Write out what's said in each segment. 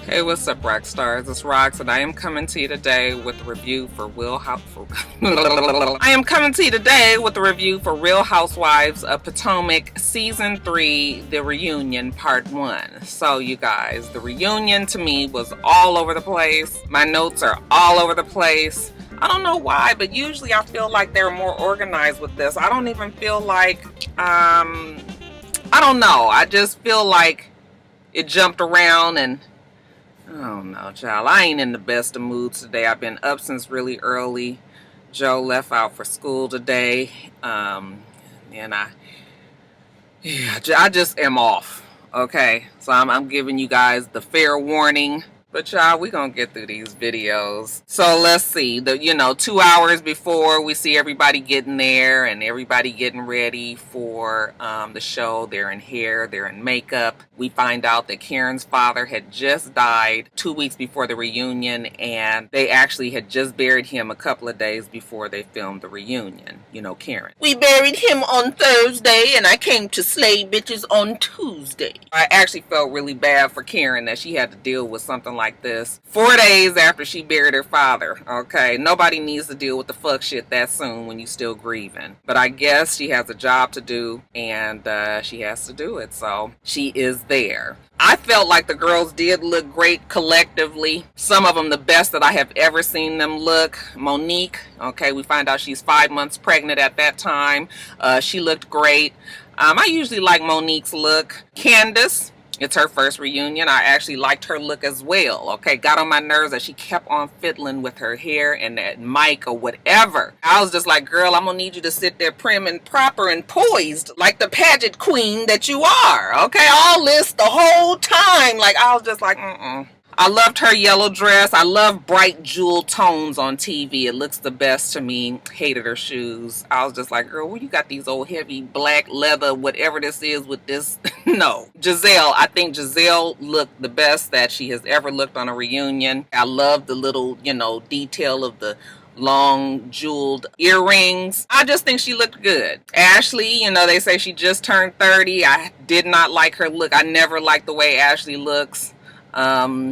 Hey, what's up, rock stars? It's Rox, and I am coming to you today with a review for I am coming to you today with a review for Real Housewives of Potomac Season 3, The Reunion Part 1. So, you guys, the reunion to me was all over the place. My notes are all over the place. I don't know why, but usually I feel like they're more organized with this. I don't even feel like, I don't know. I just feel like it jumped around and oh no, child. I ain't in the best of moods today. I've been up since really early. Joe left out for school today. And I just am off. Okay. So I'm giving you guys the fair warning. But y'all, we gonna get through these videos. So let's see. 2 hours before we see everybody getting there and everybody getting ready for the show. They're in hair, they're in makeup. We find out that Karen's father had just died 2 weeks before the reunion, and they actually had just buried him a couple of days before they filmed the reunion. You know, Karen. We buried him on Thursday, and I came to slay bitches on Tuesday. I actually felt really bad for Karen that she had to deal with something like this 4 days after she buried her father. Okay, nobody needs to deal with the fuck shit that soon when you still grieving. But I guess she has a job to do, and she has to do it, so she is there. I felt like the girls did look great collectively. Some of them the best that I have ever seen them look. Monique, okay, we find out she's 5 months pregnant at that time. She looked great. I usually like Monique's look. Candace, it's her first reunion. I actually liked her look as well. Okay, got on my nerves that she kept on fiddling with her hair and that mic or whatever. I was just like, girl, I'm gonna need you to sit there prim and proper and poised like the pageant queen that you are. Okay, all this the whole time. Like, I was just like, I loved her yellow dress. I love bright jewel tones on TV. It looks the best to me. Hated her shoes. I was just like, girl, well, you got these old heavy black leather, whatever this is with this. No. Giselle, I think Giselle looked the best that she has ever looked on a reunion. I love the little, detail of the long jeweled earrings. I just think she looked good. Ashley, they say she just turned 30. I did not like her look. I never liked the way Ashley looks.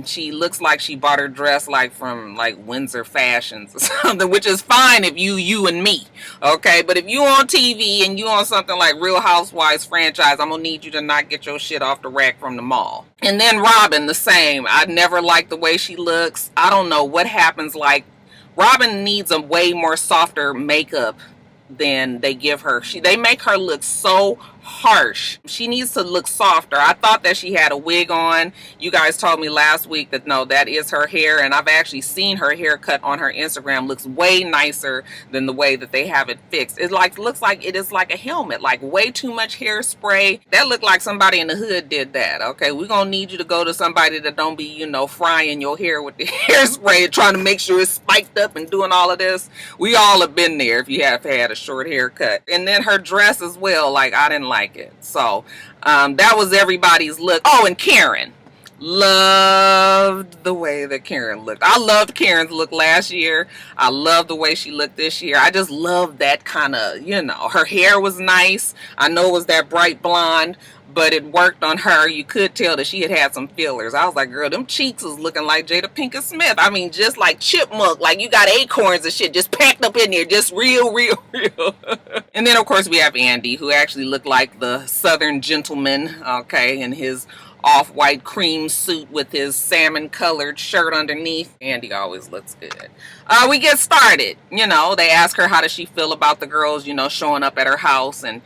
She looks like she bought her dress from Windsor Fashions or something, which is fine if you and me, okay? But if you on TV and you on something like Real Housewives franchise, I'm gonna need you to not get your shit off the rack from the mall. And then Robin, the same. I never liked the way she looks. I don't know what happens. Like, Robin needs a way more softer makeup than they give her. They make her look so harsh. She needs to look softer. I thought that she had a wig on. You guys told me last week that no, that is her hair, and I've actually seen her haircut on her Instagram. Looks way nicer than the way that they have it fixed. It looks like it is like a helmet, like way too much hairspray. That looked like somebody in the hood did that. Okay, we're gonna need you to go to somebody that don't be, frying your hair with the hairspray and trying to make sure it's spiked up and doing all of this. We all have been there if you have had a short haircut. And then her dress as well, like, I didn't like it. So that was everybody's look. Oh, and Karen, loved the way that Karen looked. I loved Karen's look last year. I love the way she looked this year. I just love that kind of, her hair was nice. I know it was that bright blonde, but it worked on her. You could tell that she had some fillers. I was like, girl, them cheeks was looking like Jada Pinkett Smith. I mean, just like chipmunk, like you got acorns and shit just packed up in there, just real. And then, of course, we have Andy, who actually looked like the Southern gentleman, okay, in his off-white cream suit with his salmon-colored shirt underneath. Andy always looks good. We get started. They ask her how does she feel about the girls, showing up at her house. And,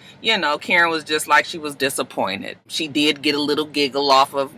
Karen was just like she was disappointed. She did get a little giggle off of,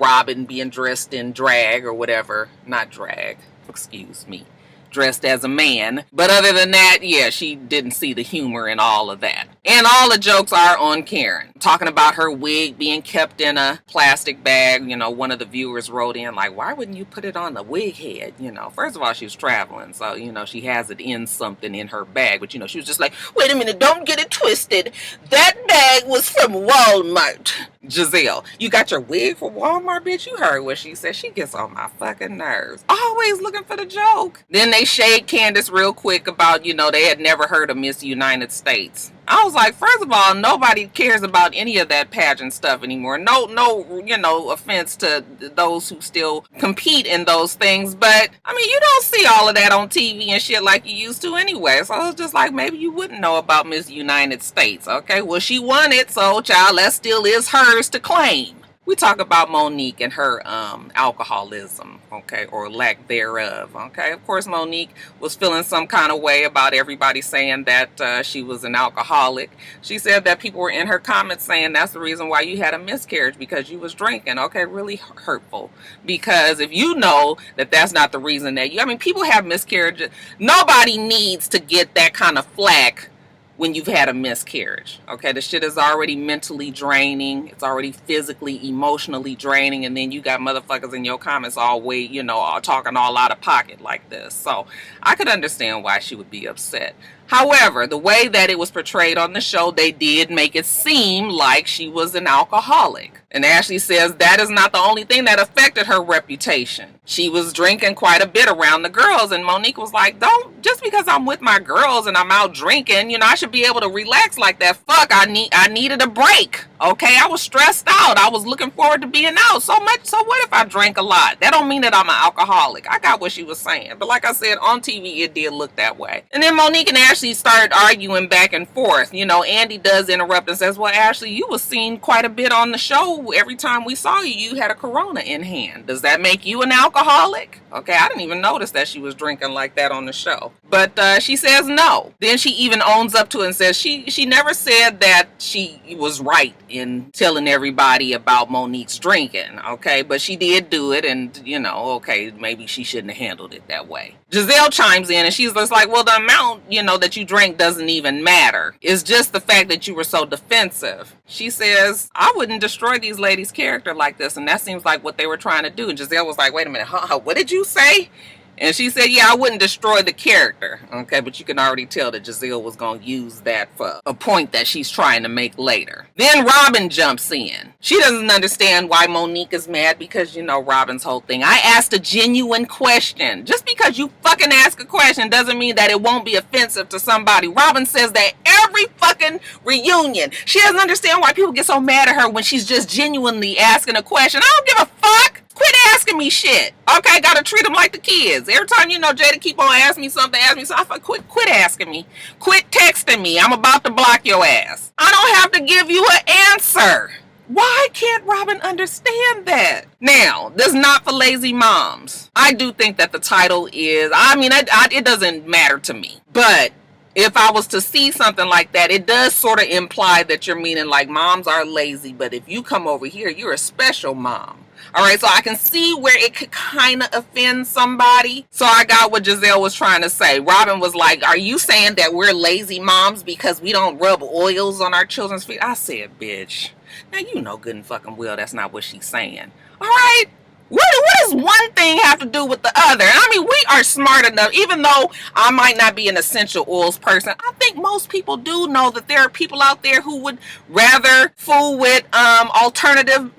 Robin being dressed in drag or whatever. Not drag. Excuse me. Dressed as a man. But other than that, yeah, she didn't see the humor in all of that. And all the jokes are on Karen. Talking about her wig being kept in a plastic bag. One of the viewers wrote in like, why wouldn't you put it on the wig head? First of all, she was traveling. So, she has it in something in her bag. But, she was just like, wait a minute, don't get it twisted. That bag was from Walmart. Giselle, you got your wig from Walmart, bitch? You heard what she said. She gets on my fucking nerves. Always looking for the joke. Then they shade Candace real quick about, they had never heard of Miss United States. I was like, first of all, nobody cares about about any of that pageant stuff anymore. No, offense to those who still compete in those things, but I mean, you don't see all of that on TV and shit like you used to anyway. So it's just like, maybe you wouldn't know about Miss United States. Okay, well, she won it, so child, that still is hers to claim. We talk about Monique and her alcoholism, okay, or lack thereof, okay. Of course, Monique was feeling some kind of way about everybody saying that she was an alcoholic. She said that people were in her comments saying that's the reason why you had a miscarriage, because you was drinking. Okay, really hurtful, because if you know that that's not the reason that I mean, people have miscarriages. Nobody needs to get that kind of flack when you've had a miscarriage. Okay, the shit is already mentally draining. It's already physically, emotionally draining, and then you got motherfuckers in your comments all way, all talking all out of pocket like this. So I could understand why she would be upset. However, the way that it was portrayed on the show, they did make it seem like she was an alcoholic. And Ashley says that is not the only thing that affected her reputation. She was drinking quite a bit around the girls, and Monique was like, don't, just because I'm with my girls and I'm out drinking, I should be able to relax like that. Fuck, I needed a break. Okay, I was stressed out. I was looking forward to being out so much. So what if I drank a lot? That don't mean that I'm an alcoholic. I got what she was saying. But like I said, on TV, it did look that way. And then Monique and Ashley started arguing back and forth. Andy does interrupt and says, well, Ashley, you was seen quite a bit on the show. Every time we saw you, you had a Corona in hand. Does that make you an alcoholic? Okay, I didn't even notice that she was drinking like that on the show. But she says no. Then she even owns up to it and says she never said that she was right in telling everybody about Monique's drinking, okay? But she did do it, and, okay, maybe she shouldn't have handled it that way. Giselle chimes in, and she's just like, well, the amount, that you drank doesn't even matter. It's just the fact that you were so defensive. She says, I wouldn't destroy these ladies' character like this, and that seems like what they were trying to do. And Giselle was like, wait a minute, what did you say? And she said, yeah, I wouldn't destroy the character. Okay, but you can already tell that Giselle was going to use that for a point that she's trying to make later. Then Robin jumps in. She doesn't understand why Monique is mad because, Robin's whole thing. I asked a genuine question. Just because you fucking ask a question doesn't mean that it won't be offensive to somebody. Robin says that every fucking reunion. She doesn't understand why people get so mad at her when she's just genuinely asking a question. I don't give a fuck. Quit asking me shit. Okay, gotta treat them like the kids. Every time Jada keep on asking me something, I quit asking me. Quit texting me. I'm about to block your ass. I don't have to give you an answer. Why can't Robin understand that? Now, this is not for lazy moms. I do think that the title is, it doesn't matter to me. But if I was to see something like that, it does sort of imply that you're meaning like moms are lazy, but if you come over here, you're a special mom. All right, so I can see where it could kind of offend somebody. So I got what Giselle was trying to say. Robin was like, are you saying that we're lazy moms because we don't rub oils on our children's feet? I said, bitch. Now, you know good and fucking well that's not what she's saying. All right? What does one thing have to do with the other? We are smart enough, even though I might not be an essential oils person. I think most people do know that there are people out there who would rather fool with alternative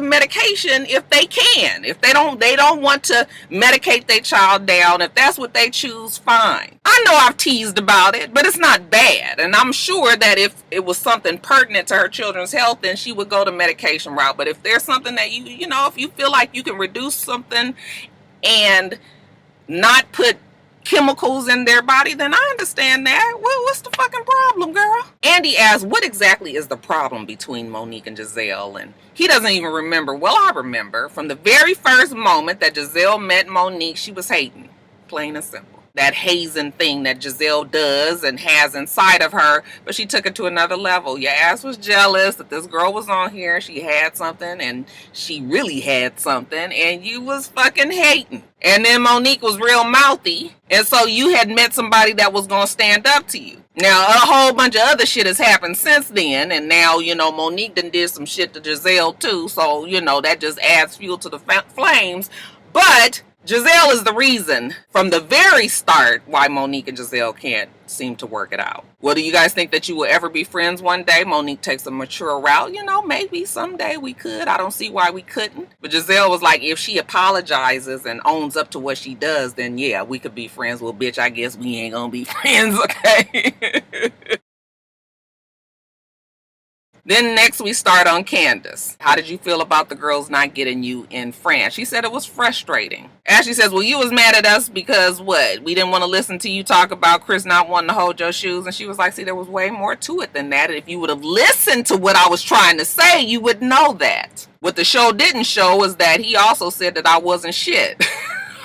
medication if they can. If they don't want to medicate their child down. If that's what they choose, fine. I know I've teased about it, but it's not bad. And I'm sure that if it was something pertinent to her children's health, then she would go the medication route. But if there's something that if you feel like you can reduce something and not put chemicals in their body, then I understand that. Well, what's the fucking problem, girl? Andy asks, what exactly is the problem between Monique and Giselle? And he doesn't even remember. Well, I remember from the very first moment that Giselle met Monique, she was hating, plain and simple. That hazing thing that Giselle does and has inside of her, but she took it to another level. Your ass was jealous that this girl was on here, she had something, and she really had something, and you was fucking hating. And then Monique was real mouthy, and so you had met somebody that was going to stand up to you. Now, a whole bunch of other shit has happened since then, and now, Monique done did some shit to Giselle too, so, that just adds fuel to the flames. But Giselle is the reason from the very start why Monique and Giselle can't seem to work it out. Well, do you guys think that you will ever be friends one day? Monique takes a mature route. Maybe someday we could. I don't see why we couldn't. But Giselle was like, if she apologizes and owns up to what she does, then yeah, we could be friends. Well, bitch, I guess we ain't gonna be friends, okay? Then next we start on Candace. How did you feel about the girls not getting you in France? She said it was frustrating. Ashley says, well, you was mad at us because what? We didn't want to listen to you talk about Chris not wanting to hold your shoes. And she was like, see, there was way more to it than that. And if you would have listened to what I was trying to say, you would know that. What the show didn't show was that he also said that I wasn't shit.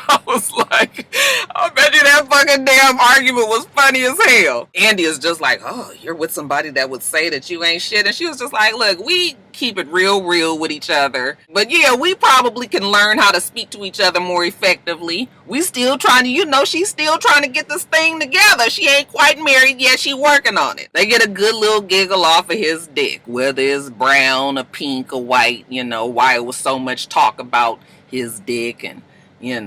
I was like, I bet you that fucking damn argument was funny as hell. Andy is just like, oh, you're with somebody that would say that you ain't shit. And she was just like, look, we keep it real with each other. But yeah, we probably can learn how to speak to each other more effectively. We still trying to, she's still trying to get this thing together. She ain't quite married yet. She working on it. They get a good little giggle off of his dick, whether it's brown or pink or white, why it was so much talk about his dick and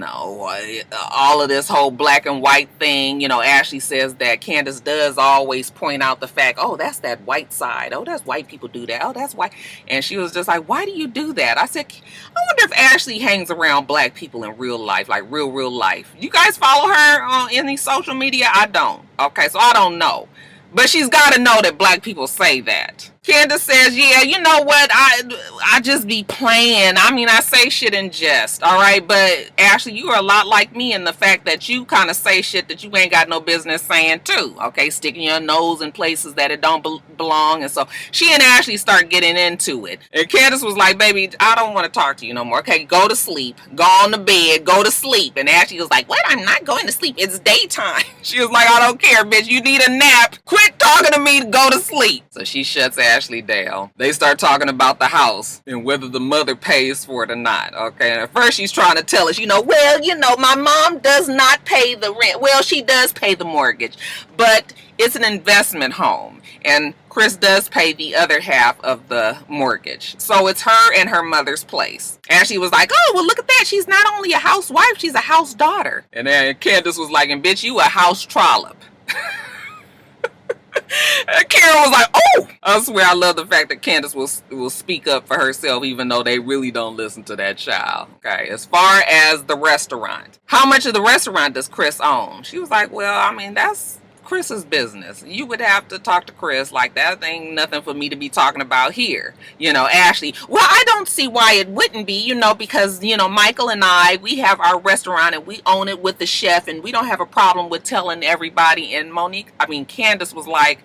all of this whole black and white thing. Ashley says that Candace does always point out the fact, oh, that's that white side. Oh, that's white people do that. Oh, that's white. And she was just like, why do you do that? I said, I wonder if Ashley hangs around black people in real life, like real life. You guys follow her on any social media? I don't. Okay, so I don't know. But she's got to know that black people say that. Candace says, yeah, you know what? I just be playing. I mean, I say shit in jest, all right? But Ashley, you are a lot like me in the fact that you kind of say shit that you ain't got no business saying too, okay? Sticking your nose in places that it don't belong. And so she and Ashley start getting into it. And Candace was like, baby, I don't want to talk to you no more. Okay, go to sleep. Go on to bed. Go to sleep. And Ashley was like, what? I'm not going to sleep. It's daytime. She was like, I don't care, bitch. You need a nap. Quit talking to me to go to sleep. So she shuts Ashley down. They start talking about the house and whether the mother pays for it or not. Okay, and at first she's trying to tell us, my mom does not pay the rent. Well, she does pay the mortgage, but it's an investment home. And Chris does pay the other half of the mortgage. So it's her and her mother's place. Ashley was like, oh, well, look at that. She's not only a housewife, she's a house daughter. And then Candace was like, and bitch, you a house trollop. Karen was like, oh! I swear I love the fact that Candace will speak up for herself even though they really don't listen to that child. Okay, as far as the restaurant. How much of the restaurant does Chris own? She was like, well, I mean, that's Chris's business. You would have to talk to Chris. Like, that ain't nothing for me to be talking about here. Ashley, well, I don't see why it wouldn't be, because, Michael and we have our restaurant and we own it with the chef and we don't have a problem with telling everybody. And Candace was like,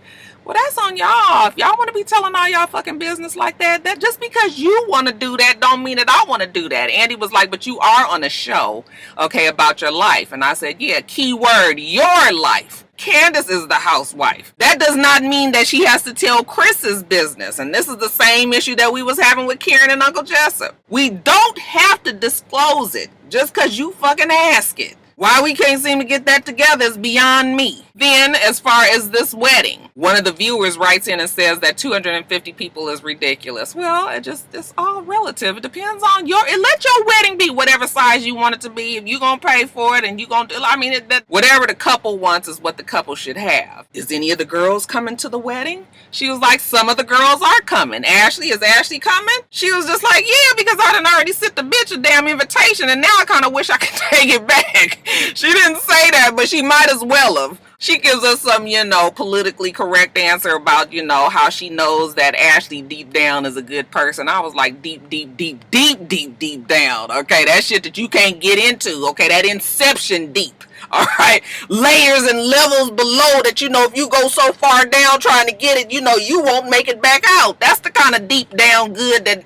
well, that's on y'all. If y'all want to be telling all y'all fucking business like that just because you want to do that don't mean that I want to do that. Andy was like, but you are on a show, okay, about your life. And I said, yeah, key word, your life. Candace is the housewife. That does not mean that she has to tell Chris's business. And this is the same issue that we was having with Karen and Uncle Jessup. We don't have to disclose it just because you fucking ask it. Why we can't seem to get that together is beyond me. Then, as far as this wedding, one of the viewers writes in and says that 250 people is ridiculous. Well, it's all relative. It depends on let your wedding be whatever size you want it to be. If you're going to pay for it and you're going to, whatever the couple wants is what the couple should have. Is any of the girls coming to the wedding? She was like, some of the girls are coming. Ashley, is Ashley coming? She was just like, yeah, because I done already sent the bitch a damn invitation and now I kind of wish I could take it back. She didn't say that, but she might as well have. She gives us some, politically correct answer about, how she knows that Ashley deep down is a good person. I was like, deep down. Okay, that shit that you can't get into. Okay, that inception deep. All right, layers and levels below that, if you go so far down trying to get it, you won't make it back out. That's the kind of deep down good that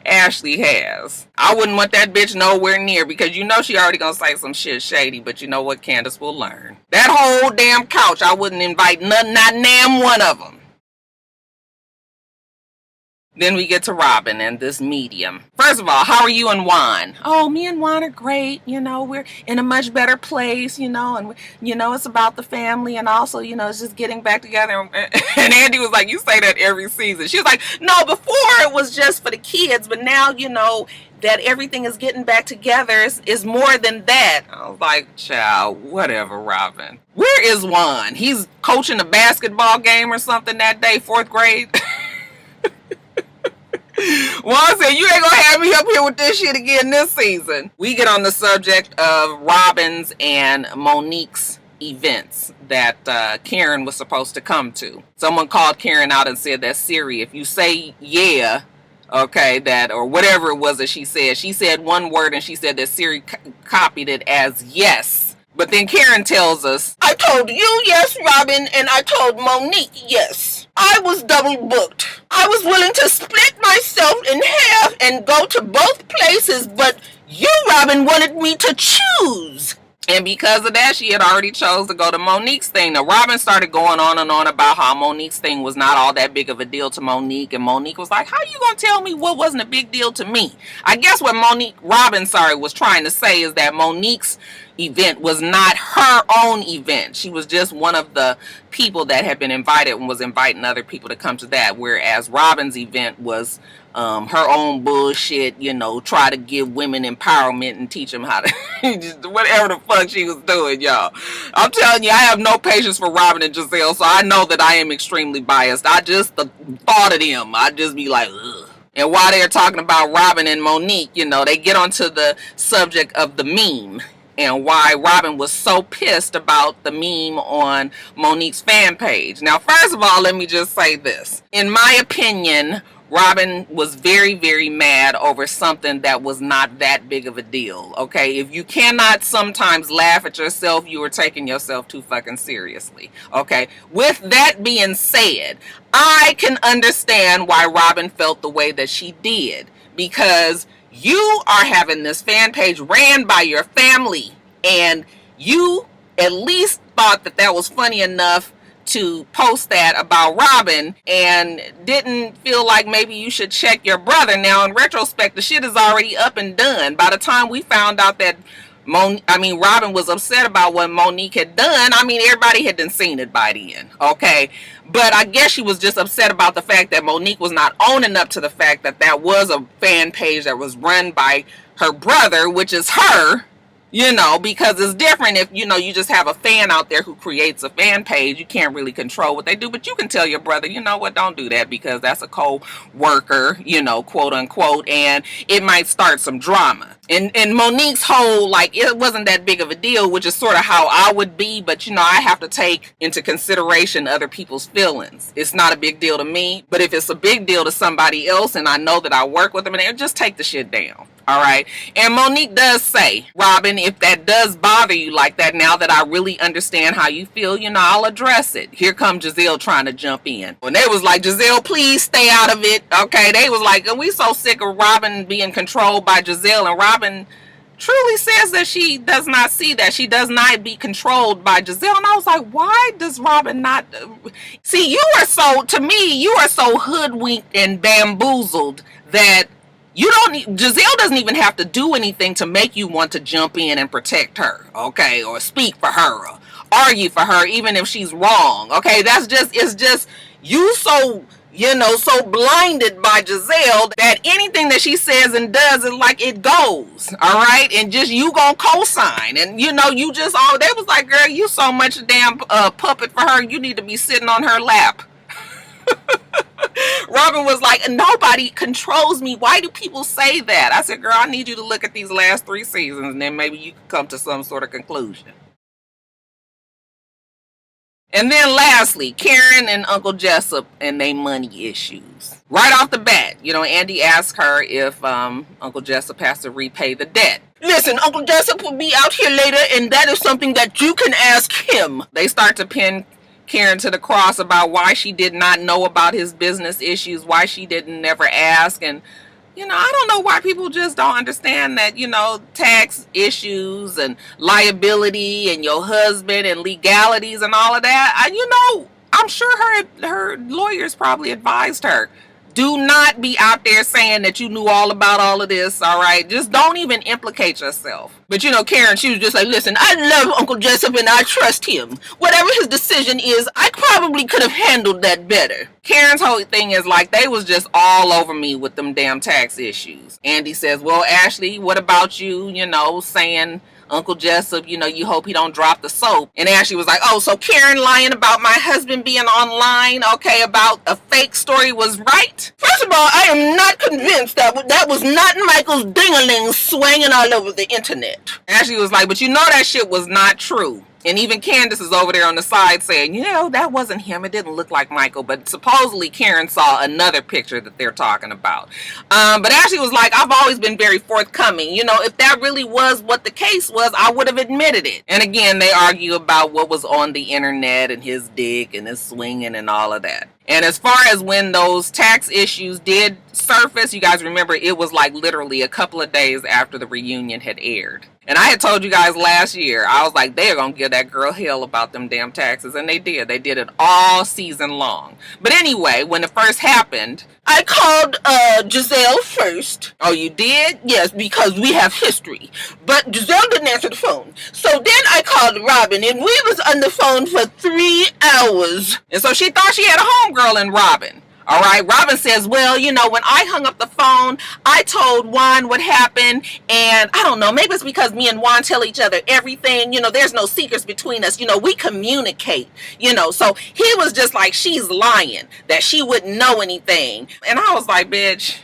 Ashley has. I wouldn't want that bitch nowhere near because she already gonna say some shit shady, but you know what? Candace will learn. That whole damn couch, I wouldn't invite not damn one of them. Then we get to Robin and this medium. First of all, how are you and Juan? Oh, me and Juan are great. We're in a much better place, and, it's about the family and also, it's just getting back together. And Andy was like, you say that every season. She was like, no, before it was just for the kids, but now, that everything is getting back together is more than that. I was like, child, whatever, Robin. Where is Juan? He's coaching a basketball game or something that day, 4th grade. Juan said, you ain't gonna have me up here with this shit again this season. We get on the subject of Robin's and Monique's events that Karen was supposed to come to. Someone called Karen out and said that Siri, if you say yeah, okay, that, or whatever it was that she said one word and she said that Siri copied it as yes. But then Karen tells us, I told you yes, Robin, and I told Monique yes. I was double booked. I was willing to split myself in half and go to both places, but you, Robin, wanted me to choose. And because of that, she had already chose to go to Monique's thing. Now, Robin started going on and on about how Monique's thing was not all that big of a deal to Monique. And Monique was like, how you going to tell me what wasn't a big deal to me? I guess what Robin was trying to say is that Monique's event was not her own event. She was just one of the people that had been invited and was inviting other people to come to that. Whereas Robin's event was her own bullshit, try to give women empowerment and teach them how to just whatever the fuck she was doing, y'all. I'm telling you, I have no patience for Robin and Giselle, so I know that I am extremely biased. I just the thought of them, I just be like, ugh. And while they're talking about Robin and Monique, they get onto the subject of the meme and why Robin was so pissed about the meme on Monique's fan page. Now, first of all, let me just say this. In my opinion, Robin was very, very mad over something that was not that big of a deal, okay? If you cannot sometimes laugh at yourself, you are taking yourself too fucking seriously, okay? With that being said, I can understand why Robin felt the way that she did, because you are having this fan page ran by your family, and you at least thought that that was funny enough to post that about Robin and didn't feel like maybe you should check your brother. Now, in retrospect, the shit is already up and done. By the time we found out that Robin was upset about what Monique had done, everybody had done seen it by then, okay? But I guess she was just upset about the fact that Monique was not owning up to the fact that that was a fan page that was run by her brother, which is her, because it's different if, you just have a fan out there who creates a fan page. You can't really control what they do, but you can tell your brother, you know what, don't do that because that's a co-worker, quote unquote, and it might start some drama. And Monique's whole, it wasn't that big of a deal, which is sort of how I would be, but, I have to take into consideration other people's feelings. It's not a big deal to me, but if it's a big deal to somebody else and I know that I work with them, and they just take the shit down. All right. And Monique does say, Robin, if that does bother you like that, now that I really understand how you feel, I'll address it. Here comes Giselle trying to jump in. When they was like, Giselle, please stay out of it. Okay. They was like, we so sick of Robin being controlled by Giselle. And Robin truly says that she does not see that. She does not be controlled by Giselle. And I was like, why does Robin not see? You are so hoodwinked and bamboozled that Giselle doesn't even have to do anything to make you want to jump in and protect her, okay, or speak for her, or argue for her, even if she's wrong, okay? It's just you so blinded by Giselle that anything that she says and does is like it goes, all right? And just you gonna co-sign, and they was like, girl, you so much a damn puppet for her, you need to be sitting on her lap. Robin was like, nobody controls me. Why do people say that? I said, girl, I need you to look at these last 3 seasons and then maybe you can come to some sort of conclusion. And then lastly, Karen and Uncle Jessup and their money issues. Right off the bat, Andy asked her if Uncle Jessup has to repay the debt. Listen, Uncle Jessup will be out here later and that is something that you can ask him. They start to pin Karen to the cross about why she did not know about his business issues, why she didn't never ask. And, I don't know why people just don't understand that, tax issues and liability and your husband and legalities and all of that. I'm sure her lawyers probably advised her. Do not be out there saying that you knew all about all of this, all right? Just don't even implicate yourself. But, Karen, she was just like, listen, I love Uncle Jessup and I trust him. Whatever his decision is, I probably could have handled that better. Karen's whole thing is like, they was just all over me with them damn tax issues. Andy says, well, Ashley, what about you, saying Uncle Jessup, you hope he don't drop the soap. And Ashley was like, oh, so Karen lying about my husband being online, okay, about a fake story was right? First of all, I am not convinced that was not Michael's ding-a-ling swinging all over the internet. Ashley was like, but that shit was not true. And even Candace is over there on the side saying, you know, that wasn't him. It didn't look like Michael. But supposedly Karen saw another picture that they're talking about. But Ashley was like, I've always been very forthcoming. You know, if that really was what the case was, I would have admitted it. And again, they argue about what was on the internet and his dick and his swinging and all of that. And as far as when those tax issues did surface, you guys remember it was like literally a couple of days after the reunion had aired. And I had told you guys last year, I was like, they're going to give that girl hell about them damn taxes. And they did. They did it all season long. But anyway, when it first happened, I called Giselle first. Oh, you did? Yes, because we have history. But Giselle didn't answer the phone. So then I called Robin, and we was on the phone for 3 hours. And so she thought she had a homegirl in Robin. All right, Robin says, well, you know, when I hung up the phone, I told Juan what happened, and I don't know, maybe it's because me and Juan tell each other everything, you know, there's no secrets between us, you know, we communicate, you know, so he was just like, she's lying, that she wouldn't know anything. And I was like, bitch,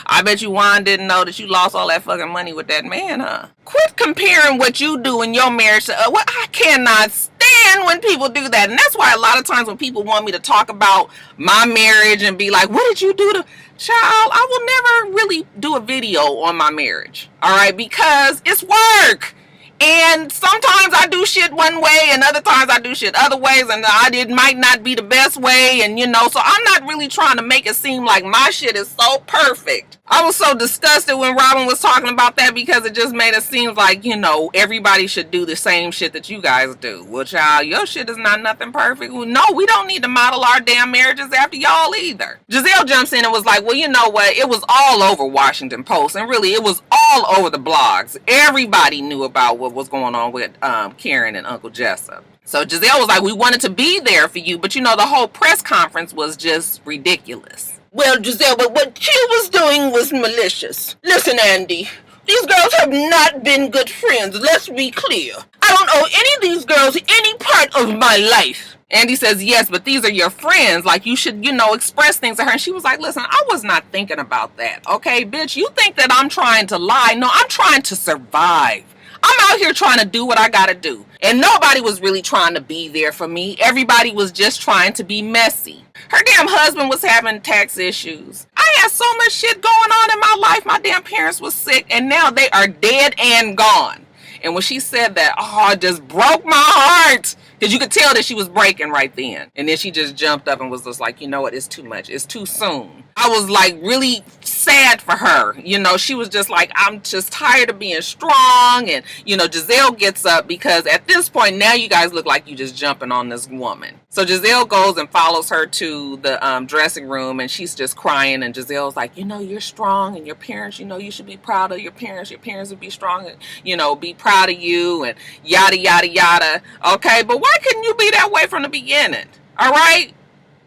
I bet you Juan didn't know that you lost all that fucking money with that man, huh? Quit comparing what you do in your marriage to what I cannot stand when people do that. And that's why a lot of times when people want me to talk about my marriage and be like, what did you do to child? I will never really do a video on my marriage. All right, because it's work. And sometimes I do shit one way and other times I do shit other ways, and it might not be the best way, and you know, so I'm not really trying to make it seem like my shit is so perfect. I was so disgusted when Robin was talking about that because it just made it seem like, you know, everybody should do the same shit that you guys do. Well, child, your shit is not nothing perfect. Well, no, we don't need to model our damn marriages after y'all either. Giselle jumps in and was like, well, you know what? It was all over Washington Post, and really it was all over the blogs. Everybody knew about what was going on with Karen and Uncle Jessup. So Giselle was like, we wanted to be there for you, but you know, the whole press conference was just ridiculous. Well, Giselle, but what she was doing was malicious. Listen, Andy, these girls have not been good friends, let's be clear. I don't owe any of these girls any part of my life. Andy says, yes, but these are your friends. Like, you should, you know, express things to her. And she was like, listen, I was not thinking about that. Okay, bitch, you think that I'm trying to lie? No, I'm trying to survive. I'm out here trying to do what I gotta do. And nobody was really trying to be there for me. Everybody was just trying to be messy. Her damn husband was having tax issues. I had so much shit going on in my life. My damn parents was sick, and now they are dead and gone. And when she said that, oh, it just broke my heart. Because you could tell that she was breaking right then. And then she just jumped up and was just like, you know what, it's too much. It's too soon. I was like really sad for her. You know, she was just like, I'm just tired of being strong. And, you know, Giselle gets up because at this point, now you guys look like you just jumping on this woman. So Giselle goes and follows her to the dressing room, and she's just crying. And Giselle's like, you know, you're strong, and your parents, you know, you should be proud of your parents. Your parents would be strong and, you know, be proud of you and yada, yada, yada. Okay, but why couldn't you be that way from the beginning? All right?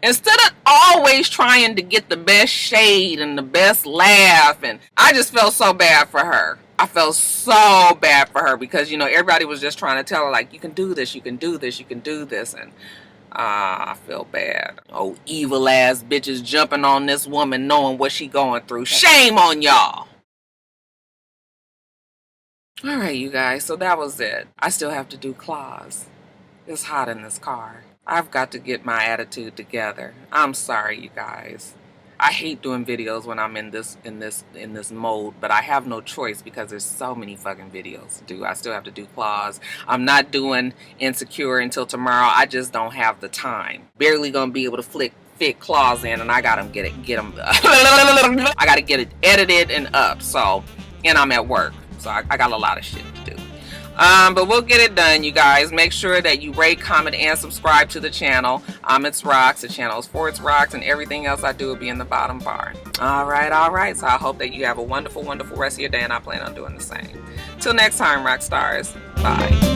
Instead of always trying to get the best shade and the best laugh, and I just felt so bad for her. I felt so bad for her because, you know, everybody was just trying to tell her, like, you can do this, you can do this, you can do this. And I feel bad. Oh, evil ass bitches jumping on this woman knowing what she going through. Shame on y'all. All right, you guys, so that was it. I still have to do claws. It's hot in this car. I've got to get my attitude together. I'm sorry, you guys. I hate doing videos when I'm in this mode, but I have no choice because there's so many fucking videos to do. I still have to do claws. I'm not doing Insecure until tomorrow. I just don't have the time. Barely gonna be able to fit claws in, and I gotta get them. I gotta get it edited and up. So, and I'm at work, so I got a lot of shit to do. But we'll get it done, you guys. Make sure that you rate, comment, and subscribe to the channel. itsrox. The channel is for itsrox, and everything else I do will be in the bottom bar. All right. So I hope that you have a wonderful, wonderful rest of your day, and I plan on doing the same. Till next time, rock stars. Bye.